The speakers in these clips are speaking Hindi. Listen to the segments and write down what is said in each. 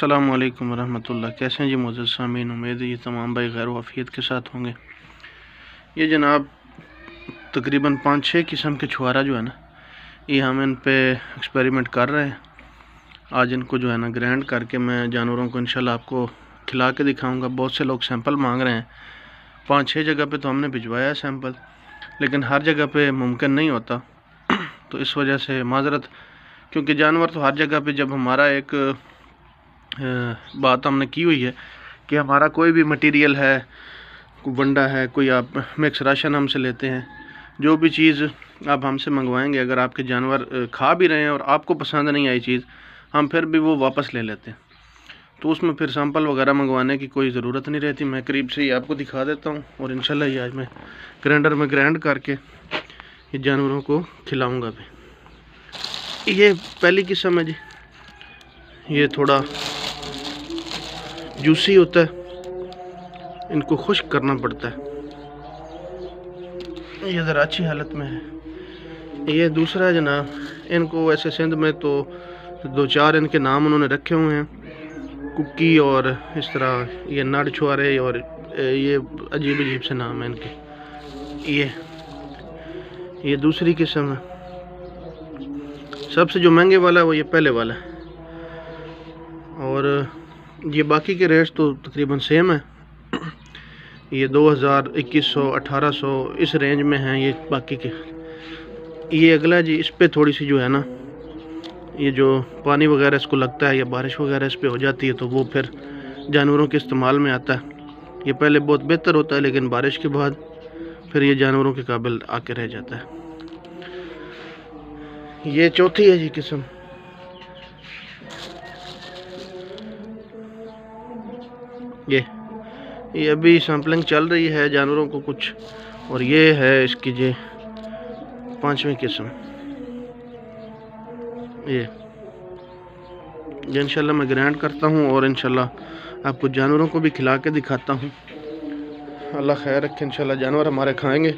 अस्सलाम वालेकुम वरहमतुल्लाह। कैसे हैं जी मोअज़्ज़ज़ सामीन, उम्मीद है ये तमाम भाई खैर वाफियत के साथ होंगे। ये जनाब तकरीबन 5-6 किस्म के छुआरा जो है ना, ये हम इन पे एक्सपेरिमेंट कर रहे हैं। आज इनको जो है ना ग्राइंड करके मैं जानवरों को इंशाल्लाह आपको खिला के दिखाऊंगा। बहुत से लोग सैंपल मांग रहे हैं, 5-6 जगह पे तो हमने भिजवाया है सैंपल, लेकिन हर जगह पे मुमकिन नहीं होता। तो इस वजह से माजरत, क्योंकि जानवर तो हर जगह पे, जब हमारा एक बात हमने की हुई है कि हमारा कोई भी मटेरियल है, कोई वंडा है, कोई आप मिक्स राशन हमसे लेते हैं, जो भी चीज़ आप हमसे मंगवाएंगे, अगर आपके जानवर खा भी रहे हैं और आपको पसंद नहीं आई चीज़, हम फिर भी वो वापस ले लेते हैं। तो उसमें फिर सैंपल वगैरह मंगवाने की कोई ज़रूरत नहीं रहती। मैं करीब से ही आपको दिखा देता हूँ और इंशाल्लाह ये आज मैं ग्राइंडर में ग्राइंड करके ये जानवरों को खिलाऊँगा भी। ये पहली किस्म है जी, ये थोड़ा जूसी होता है, इनको खुश्क करना पड़ता है। ये ज़रा अच्छी हालत में है। ये दूसरा है जनाब, इनको वैसे सिंध में तो 2-4 इनके नाम उन्होंने रखे हुए हैं, कुक्की और इस तरह ये नड़ छुआरे, और ये अजीब अजीब से नाम है इनके। ये दूसरी किस्म है। सबसे जो महंगे वाला है वो ये पहले वाला है, और ये बाकी के रेट्स तो तकरीबन सेम है। ये 2000, 2100, 1800 इस रेंज में हैं ये बाकी के। ये अगला जी, इस पे थोड़ी सी जो है ना, ये जो पानी वगैरह इसको लगता है या बारिश वगैरह इस पे हो जाती है, तो वो फिर जानवरों के इस्तेमाल में आता है। ये पहले बहुत बेहतर होता है, लेकिन बारिश के बाद फिर ये जानवरों के काबिल आके रह जाता है। ये चौथी है जी किस्म। ये अभी सैम्पलिंग चल रही है जानवरों को कुछ, और ये है इसकी जी 5वीं किस्म। ये इंशाल्लाह मैं ग्राइंड करता हूँ और इंशाल्लाह आपको जानवरों को भी खिला के दिखाता हूँ। अल्लाह खैर रखे, इंशाल्लाह जानवर हमारे खाएंगे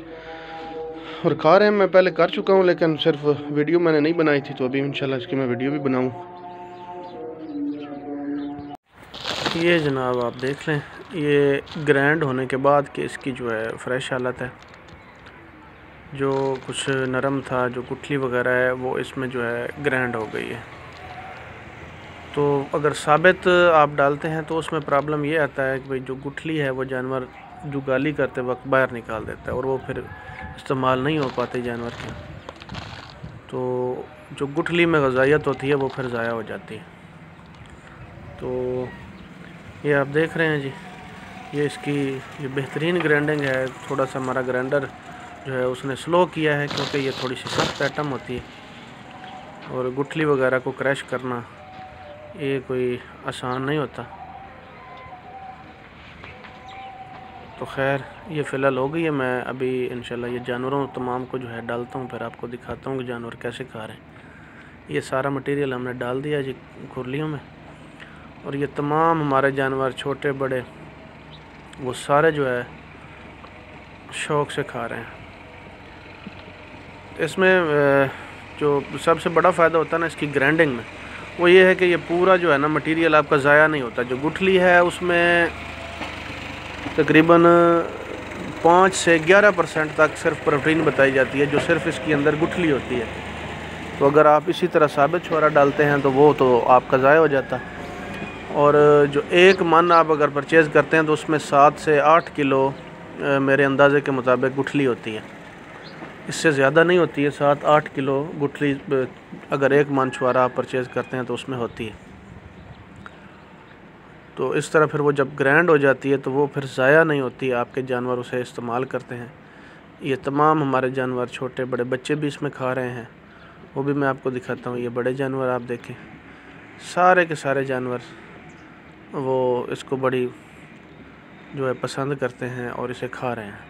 और खा रहे हैं। मैं पहले कर चुका हूँ, लेकिन सिर्फ वीडियो मैंने नहीं बनाई थी, तो अभी इंशाल्लाह इसकी मैं वीडियो भी बनाऊँ। ये जनाब आप देख लें, ये ग्राइंड होने के बाद कि इसकी जो है फ्रेश हालत है। जो कुछ नरम था, जो गुठली वगैरह है, वो इसमें जो है ग्राइंड हो गई है। तो अगर साबित आप डालते हैं तो उसमें प्रॉब्लम ये आता है कि भाई जो गुठली है वो जानवर जुगाली करते वक्त बाहर निकाल देता है और वो फिर इस्तेमाल नहीं हो पाते जानवर के। तो जो गुठली में ग़िज़ाइयत होती है वो फिर ज़ाया हो जाती है। तो ये आप देख रहे हैं जी, ये इसकी ये बेहतरीन ग्राइंडिंग है। थोड़ा सा हमारा ग्राइंडर जो है उसने स्लो किया है, क्योंकि ये थोड़ी सी सख्त आइटम होती है और गुठली वगैरह को क्रश करना ये कोई आसान नहीं होता। तो खैर ये फ़िलहाल हो गई है। मैं अभी इंशाल्लाह ये जानवरों तमाम को जो है डालता हूँ, फिर आपको दिखाता हूँ कि जानवर कैसे खा रहे हैं। ये सारा मटेरियल हमने डाल दिया जी खुरलियों में, और ये तमाम हमारे जानवर छोटे बड़े वो सारे जो है शौक़ से खा रहे हैं। इसमें जो सबसे बड़ा फ़ायदा होता है ना इसकी ग्राइंडिंग में, वो ये है कि ये पूरा जो है ना मटेरियल आपका ज़ाया नहीं होता। जो गुठली है उसमें तकरीबन 5 से 11% तक सिर्फ प्रोटीन बताई जाती है, जो सिर्फ इसकी अंदर गुठली होती है। तो अगर आप इसी तरह साबित छुआरा डालते हैं तो वो तो आपका ज़ाया हो जाता। और जो एक मन आप अगर परचेज़ करते हैं तो उसमें 7 से 8 किलो मेरे अंदाज़े के मुताबिक गुठली होती है। इससे ज़्यादा नहीं होती है। 7-8 किलो गुठली अगर एक मन छुआरा आप परचेज़ करते हैं तो उसमें होती है। तो इस तरह फिर वो जब ग्राइंड हो जाती है तो वो फिर ज़ाया नहीं होती, आपके जानवर उसे इस्तेमाल करते हैं। ये तमाम हमारे जानवर छोटे बड़े बच्चे भी इसमें खा रहे हैं, वो भी मैं आपको दिखाता हूँ। ये बड़े जानवर आप देखें, सारे के सारे जानवर वो इसको बड़ी जो है पसंद करते हैं और इसे खा रहे हैं।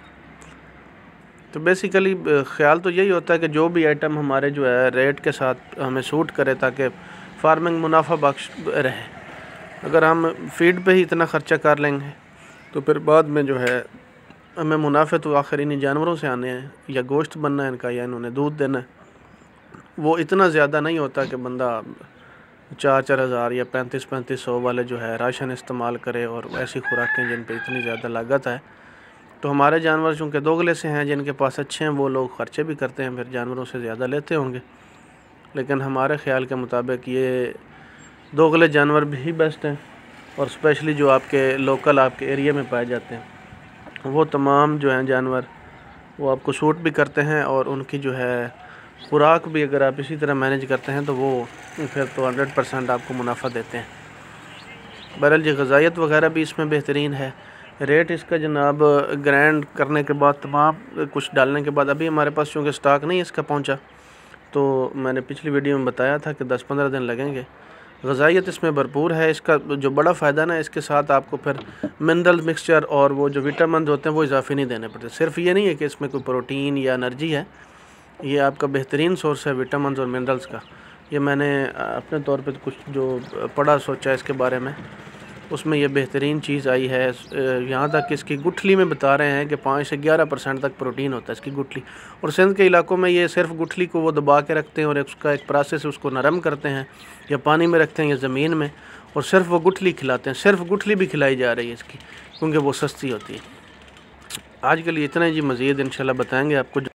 तो बेसिकली ख़्याल तो यही होता है कि जो भी आइटम हमारे जो है रेट के साथ हमें सूट करे, ताकि फार्मिंग मुनाफा बख्श रहे। अगर हम फीड पे ही इतना ख़र्चा कर लेंगे तो फिर बाद में जो है हमें मुनाफे तो आखिर इन्हीं जानवरों से आने हैं, या गोश्त बनना है इनका, या इन्होंने दूध देना है। वो इतना ज़्यादा नहीं होता कि बंदा 4-4 हज़ार या 3500 वाले जो है राशन इस्तेमाल करे और ऐसी खुराकें जिन पे इतनी ज़्यादा लागत है। तो हमारे जानवर चूँकि दोगले से हैं, जिनके पास अच्छे हैं, वो लोग ख़र्चे भी करते हैं, फिर जानवरों से ज़्यादा लेते होंगे। लेकिन हमारे ख़्याल के मुताबिक ये दोगले जानवर भी बेस्ट हैं, और स्पेशली जो आपके लोकल आपके एरिया में पाए जाते हैं वो तमाम जो हैं जानवर वो आपको सूट भी करते हैं, और उनकी जो है खुराक भी अगर आप इसी तरह मैनेज करते हैं तो वो फिर तो 100% आपको मुनाफा देते हैं। बहरहाल जी ग़िज़ाइयत वगैरह भी इसमें बेहतरीन है। रेट इसका जनाब ग्राइंड करने के बाद तमाम कुछ डालने के बाद अभी हमारे पास चूँकि स्टॉक नहीं इसका पहुंचा, तो मैंने पिछली वीडियो में बताया था कि 10-15 दिन लगेंगे। ग़िज़ाइयत इसमें भरपूर है। इसका जो बड़ा फ़ायदा ना, इसके साथ आपको फिर मिनरल मिक्सचर और वो जो विटामिन होते हैं वो इजाफी नहीं देने पड़ते। सिर्फ ये नहीं है कि इसमें कोई प्रोटीन या एनर्जी है, ये आपका बेहतरीन सोर्स है विटामिन और मिनरल्स का। ये मैंने अपने तौर पे कुछ जो पढ़ा सोचा इसके बारे में, उसमें ये बेहतरीन चीज़ आई है। यहाँ तक कि इसकी गुठली में बता रहे हैं कि 5 से 11% तक प्रोटीन होता है इसकी गुठली। और सिंध के इलाकों में ये सिर्फ गुठली को वो दबा के रखते हैं और उसका एक प्रोसेस है, उसको नरम करते हैं या पानी में रखते हैं या ज़मीन में, और सिर्फ वो गुठली खिलाते हैं। सिर्फ गुठली भी खिलाई जा रही है इसकी, क्योंकि वो सस्ती होती है। आज के लिए इतना ही जी, मज़ीद इंशाल्लाह बताएँगे आपको।